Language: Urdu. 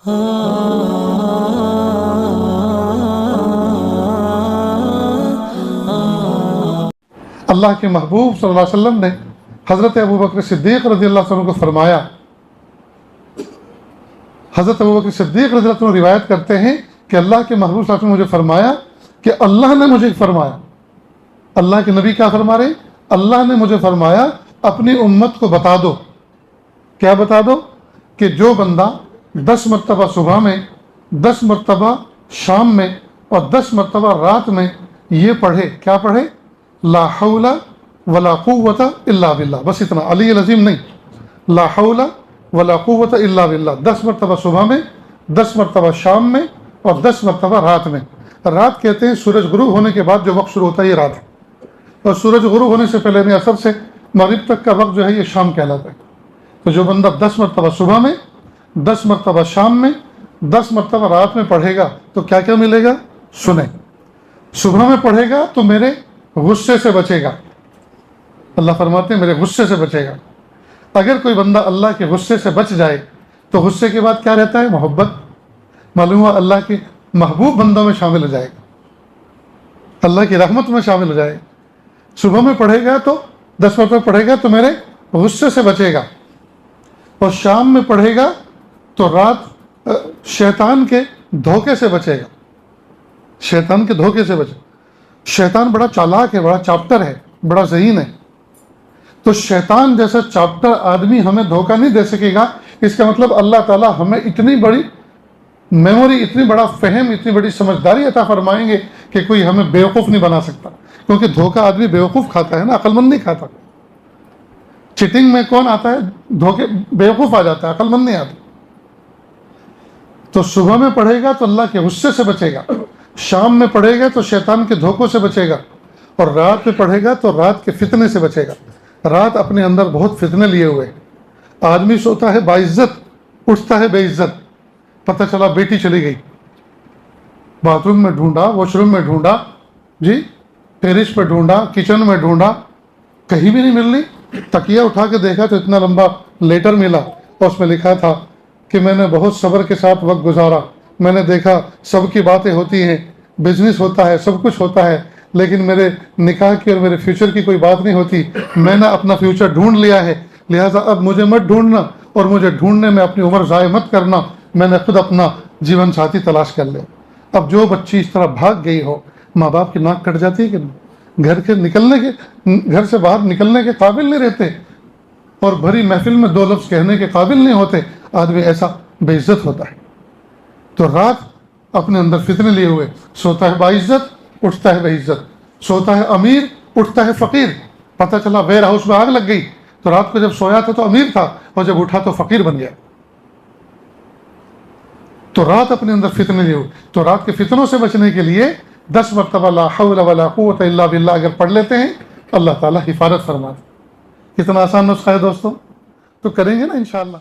اللہ کے محبوب صلی اللہ علیہ وسلم نے حضرت ابوبکر صدیق رضی اللہ عنہ کو فرمایا، حضرت ابوبکر صدیق رضی اللہ عنہ روایت کرتے ہیں کہ اللہ کے محبوب صلی اللہ علیہ وسلم نے مجھے فرمایا کہ اللہ نے مجھے فرمایا، اللہ کے نبی کیا فرما رہے ہیں؟ اللہ نے مجھے فرمایا اپنی امت کو بتا دو، کیا بتا دو؟ کہ جو بندہ 10 مرتبہ صبح میں، 10 مرتبہ شام میں اور 10 مرتبہ رات میں یہ پڑھے، کیا پڑھے؟ لا حول ولا قوت الا باللہ، بس اتنا، علی العظیم نہیں، لا حول ولا قوت الا باللہ، 10 مرتبہ صبح میں، 10 مرتبہ شام میں اور 10 مرتبہ رات میں۔ رات کہتے ہیں سورج غروب ہونے کے بعد جو وقت شروع ہوتا ہے یہ رات ہے، اور سورج غروب ہونے سے پہلے یعنی عصر سے مغرب تک کا وقت جو ہے یہ شام کہلاتا ہے۔ تو جو بندہ 10 مرتبہ صبح میں، 10 مرتبہ شام میں، 10 مرتبہ رات میں پڑھے گا تو کیا کیا ملے گا؟ سنیں، صبح میں پڑھے گا تو میرے غصے سے بچے گا، اللہ فرماتے ہیں میرے غصے سے بچے گا۔ اگر کوئی بندہ اللہ کے غصے سے بچ جائے تو غصے کے بعد کیا رہتا ہے؟ محبت، معلوم ہوا اللہ کے محبوب بندوں میں شامل ہو جائے گا، اللہ کی رحمت میں شامل ہو جائے گا۔ صبح میں پڑھے گا تو 10 مرتبہ پڑھے گا تو میرے غصے سے بچے گا، اور شام میں پڑھے گا تو رات شیطان کے دھوکے سے بچے گا، شیطان کے دھوکے سے بچے۔ شیطان بڑا چالاک ہے، بڑا چاپٹر ہے، بڑا ذہین ہے، تو شیطان جیسا چاپٹر آدمی ہمیں دھوکہ نہیں دے سکے گا۔ اس کا مطلب اللہ تعالیٰ ہمیں اتنی بڑی میموری، اتنی بڑا فہم، اتنی بڑی سمجھداری عطا فرمائیں گے کہ کوئی ہمیں بیوقوف نہیں بنا سکتا، کیونکہ دھوکہ آدمی بیوقوف کھاتا ہے نا، عقل مند نہیں کھاتا۔ چیٹنگ میں کون آتا ہے؟ دھوکے بیوقوف آ جاتا ہے، عقل مند نہیں آتا۔ تو صبح میں پڑھے گا تو اللہ کے غصے سے بچے گا، شام میں پڑھے گا تو شیطان کے دھوکوں سے بچے گا، اور رات میں پڑھے گا تو رات کے فتنے سے بچے گا۔ رات اپنے اندر بہت فتنے لیے ہوئے، آدمی سوتا ہے باعزت، اٹھتا ہے بے عزت، پتہ چلا بیٹی چلی گئی، باتھ روم میں ڈھونڈا، واش روم میں ڈھونڈا، جی ٹیرس پہ ڈھونڈا، کچن میں ڈھونڈا، کہیں بھی نہیں مل رہی۔ تکیہ اٹھا کے دیکھا تو اتنا لمبا لیٹر ملا، اور اس میں لکھا تھا کہ میں نے بہت صبر کے ساتھ وقت گزارا، میں نے دیکھا سب کی باتیں ہوتی ہیں، بزنس ہوتا ہے، سب کچھ ہوتا ہے، لیکن میرے نکاح کی اور میرے فیوچر کی کوئی بات نہیں ہوتی، میں نے اپنا فیوچر ڈھونڈ لیا ہے، لہٰذا اب مجھے مت ڈھونڈنا، اور مجھے ڈھونڈنے میں اپنی عمر ضائع مت کرنا، میں نے خود اپنا جیون ساتھی تلاش کر لیا۔ اب جو بچی اس طرح بھاگ گئی ہو، ماں باپ کی ناک کٹ جاتی ہے کہ نہیں؟ گھر سے باہر نکلنے کے قابل نہیں رہتے، اور بھری محفل میں 2 لفظ کہنے کے قابل نہیں ہوتے، آدمی ایسا بے عزت ہوتا ہے۔ تو رات اپنے اندر فتنے لیے ہوئے، سوتا ہے باعزت، اٹھتا ہے بے عزت، سوتا ہے امیر، اٹھتا ہے فقیر۔ پتہ چلا ویئر ہاؤس میں آگ لگ گئی تو رات کو جب سویا تھا تو امیر تھا، اور جب اٹھا تو فقیر بن گیا۔ تو رات اپنے اندر فتنے لیے ہوئے، تو رات کے فتنوں سے بچنے کے لیے 10 مرتبہ لا حول ولا قوت الا باللہ اگر پڑھ لیتے ہیں، اللہ تعالیٰ حفاظت فرماتے۔ کتنا آسان نسخہ ہے دوستوں، تو کریں گے نا انشاءاللہ۔